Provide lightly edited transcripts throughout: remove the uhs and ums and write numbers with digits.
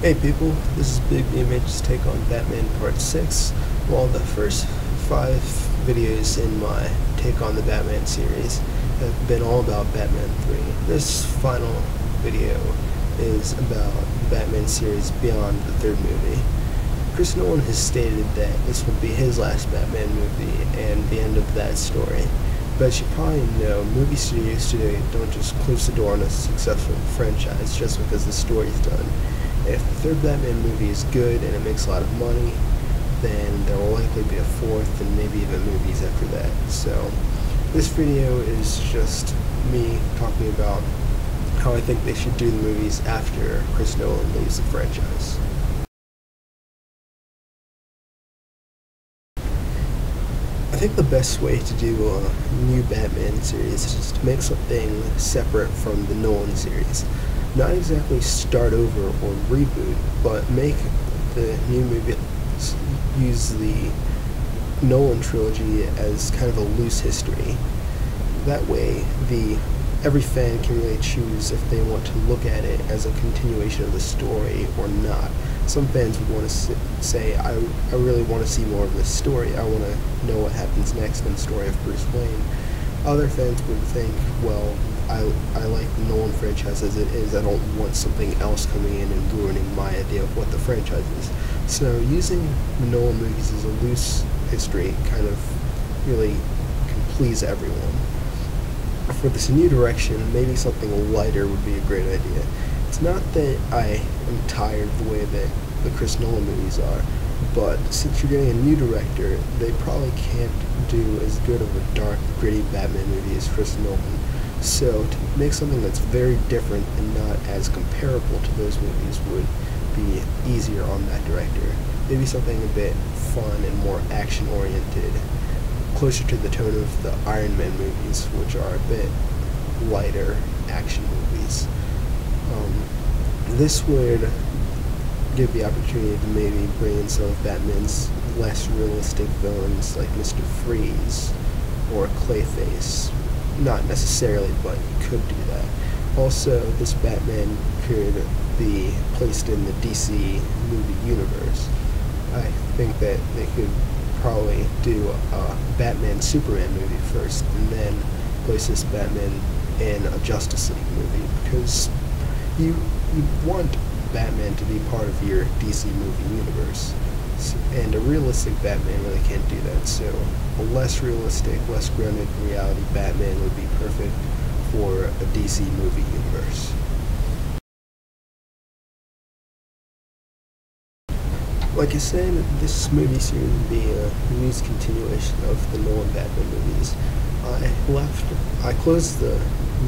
Hey people, this is BIGBMH's take on Batman Part 6. While the first 5 videos in my take on the Batman series have been all about Batman 3, this final video is about the Batman series beyond the third movie. Chris Nolan has stated that this will be his last Batman movie and the end of that story. But as you probably know, movie studios today don't just close the door on a successful franchise just because the story's done. If the third Batman movie is good and it makes a lot of money, then there will likely be a fourth and maybe even movies after that. So this video is just me talking about how I think they should do the movies after Chris Nolan leaves the franchise. I think the best way to do a new Batman series is just to make something separate from the Nolan series. Not exactly start over or reboot, but make the new movie use the Nolan trilogy as kind of a loose history. That way, every fan can really choose if they want to look at it as a continuation of the story or not. Some fans would want to say, I really want to see more of this story. I want to know what happens next in the story of Bruce Wayne. Other fans would think, well, I like the Nolan franchise as it is. I don't want something else coming in and ruining my idea of what the franchise is. So using the Nolan movies as a loose history kind of really can please everyone. For this new direction, maybe something lighter would be a great idea. It's not that I am tired of the way that the Chris Nolan movies are, but since you're getting a new director, they probably can't do as good of a dark, gritty Batman movie as Chris Nolan. So to make something that's very different and not as comparable to those movies would be easier on that director. Maybe something a bit fun and more action-oriented, closer to the tone of the Iron Man movies, which are a bit lighter action movies. This would give the opportunity to maybe bring in some of Batman's less realistic villains like Mr. Freeze or Clayface. Not necessarily, but you could do that. Also, this Batman could be placed in the DC movie universe. I think that they could probably do a Batman-Superman movie first, and then place this Batman in a Justice League movie, because you want Batman to be part of your DC movie universe, and a realistic Batman really can't do that. So a less realistic, less grounded in reality Batman would be perfect for a DC movie universe. Like I said, this movie series would be a loose continuation of the Nolan Batman movies. I closed the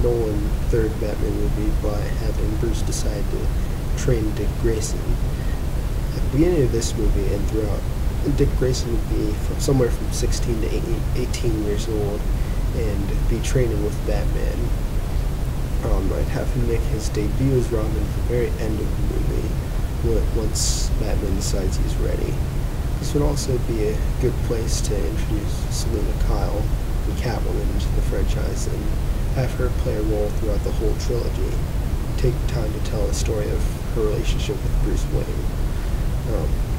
Nolan third Batman movie by having Bruce decide to train Dick Grayson. At the beginning of this movie and throughout, Dick Grayson would be somewhere from 16 to 18 years old and be training with Batman. I'd have him make his debut as Robin at the very end of the movie, once Batman decides he's ready. This would also be a good place to introduce Selina Kyle and Catwoman into the franchise and have her play a role throughout the whole trilogy. Take time to tell a story of her relationship with Bruce Wayne.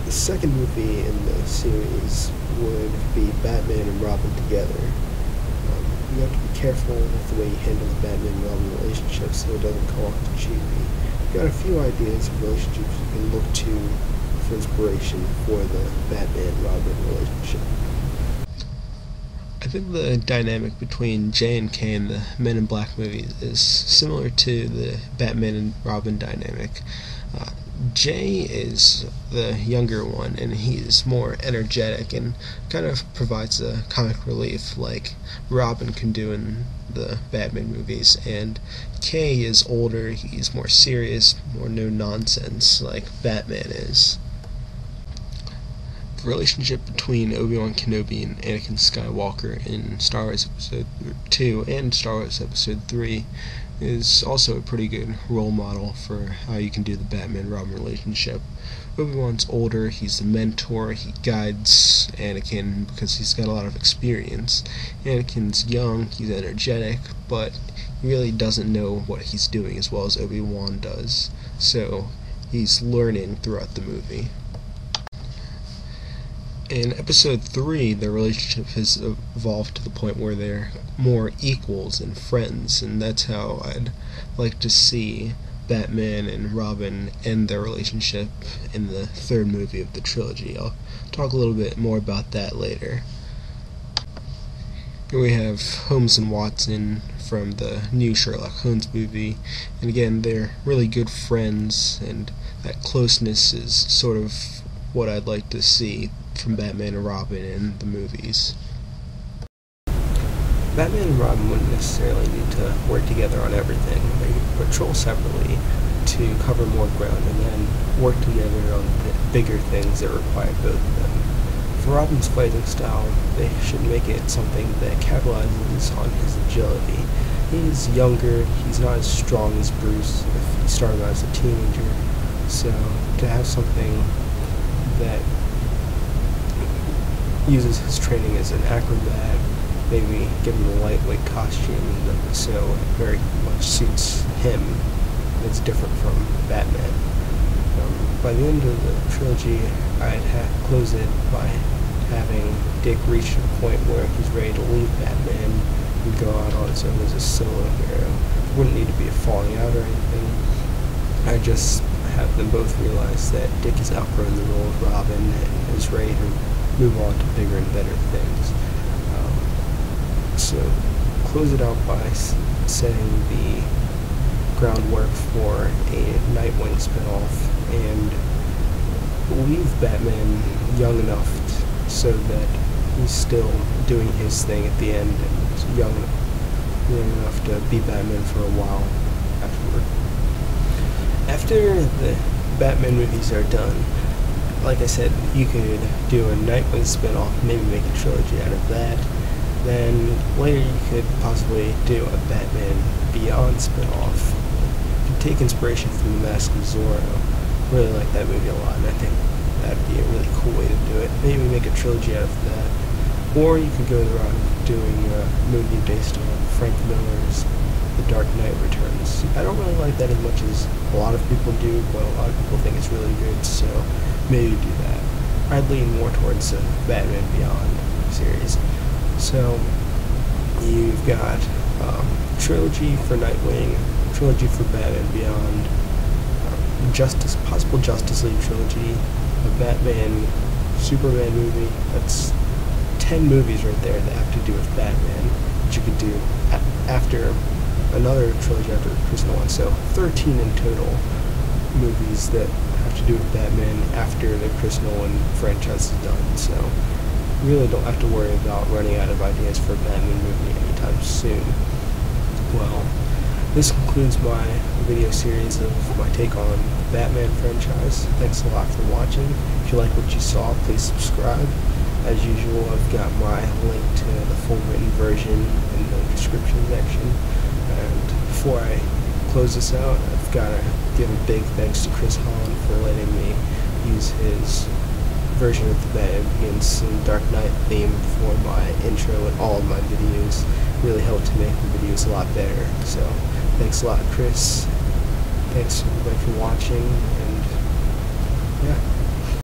The second movie in the series would be Batman and Robin together. You have to be careful with the way you handle the Batman and Robin relationship so it doesn't come off too cheaply. Got a few ideas of relationships you can look to for inspiration for the Batman-Robin relationship. I think the dynamic between Jay and Kay in the Men in Black movies is similar to the Batman and Robin dynamic. Jay is the younger one, and he's more energetic and kind of provides a comic relief like Robin can do in the Batman movies, and Kay is older, he's more serious, more no-nonsense like Batman is. The relationship between Obi-Wan Kenobi and Anakin Skywalker in Star Wars Episode 2 and Star Wars Episode 3 is also a pretty good role model for how you can do the Batman-Robin relationship. Obi-Wan's older, he's the mentor, he guides Anakin because he's got a lot of experience. Anakin's young, he's energetic, but he really doesn't know what he's doing as well as Obi-Wan does. So he's learning throughout the movie. In episode 3, their relationship has evolved to the point where they're more equals and friends, and that's how I'd like to see Batman and Robin end their relationship in the third movie of the trilogy. I'll talk a little bit more about that later. Here we have Holmes and Watson from the new Sherlock Holmes movie, and again, they're really good friends, and that closeness is sort of what I'd like to see from Batman and Robin in the movies. Batman and Robin wouldn't necessarily need to work together on everything. They could patrol separately to cover more ground and then work together on the bigger things that require both of them. For Robin's fighting style, they should make it something that capitalizes on his agility. He's younger, he's not as strong as Bruce if he started out as a teenager, so to have something that uses his training as an acrobat, maybe give him a lightweight costume so it very much suits him. It's different from Batman. By the end of the trilogy, I'd close it by having Dick reach a point where he's ready to leave Batman and go out on his own as a solo hero. It wouldn't need to be a falling out or anything. I just have them both realize that Dick has outgrown the role of Robin and is ready to move on to bigger and better things. So close it out by setting the groundwork for a Nightwing spinoff and leave Batman young enough so that he's still doing his thing at the end and is young enough to be Batman for a while afterward. After the Batman movies are done, like I said, you could do a Nightwing spinoff, maybe make a trilogy out of that. Then later you could possibly do a Batman Beyond spinoff. You could take inspiration from The Mask of Zorro. Really like that movie a lot, and I think that'd be a really cool way to do it. Maybe make a trilogy out of that. Or you could go the route of doing a movie based on Frank Miller's The Dark Knight Returns. I don't really like that as much as a lot of people do, but a lot of people think it's really good, so maybe do that. I'd lean more towards the Batman Beyond series. So you've got trilogy for Nightwing, trilogy for Batman Beyond, possible Justice League trilogy, a Batman Superman movie. That's 10 movies right there that have to do with Batman, which you could do after another trilogy after Chris Nolan. So 13 in total movies that have to do with Batman after the Chris Nolan franchise is done. So you really don't have to worry about running out of ideas for a Batman movie anytime soon. Well, this concludes my video series of my take on the Batman franchise. Thanks a lot for watching. If you like what you saw, please subscribe. As usual, I've got my link to the full written version in the description section. And before I close this out, I've got to give a big thanks to Chris Holland for letting me use his version of the Batman Begins and Dark Knight theme for my intro and all of my videos. Really helped to make the videos a lot better. So thanks a lot, Chris. Thanks everybody for watching, and yeah.